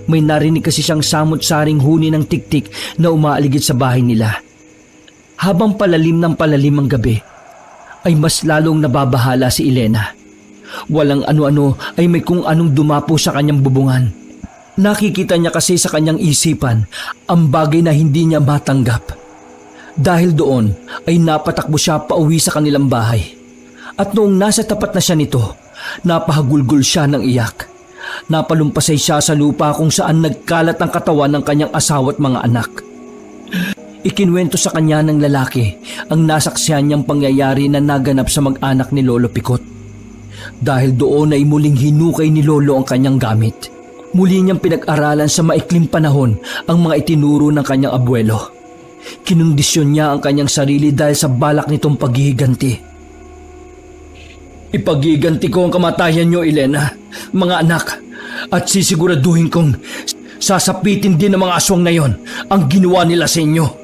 may narinig kasi siyang samot-saring huni ng tiktik na umaaligid sa bahay nila. Habang palalim ng palalim ang gabi, ay mas lalong nababahala si Elena. Walang ano-ano ay may kung anong dumapo sa kanyang bubungan. Nakikita niya kasi sa kanyang isipan ang bagay na hindi niya matanggap. Dahil doon ay napatakbo siya pauwi sa kanilang bahay. At noong nasa tapat na siya nito, napahagulgol siya ng iyak. Napalumpasay siya sa lupa kung saan nagkalat ang katawan ng kanyang asawa at mga anak. Ikinwento sa kanya ng lalaki ang nasaksihan niyang pangyayari na naganap sa mag-anak ni Lolo Pikot. Dahil doon ay muling hinukay ni Lolo ang kanyang gamit. Muli niyang pinag-aralan sa maikling panahon ang mga itinuro ng kanyang abuelo. Kinondisyon niya ang kanyang sarili dahil sa balak nitong paghihiganti. Ipaghihiganti ko ang kamatayan niyo, Elena, mga anak, at sisiguraduhin kong sasapitin din ng mga aswang na yon ang ginawa nila sa inyo.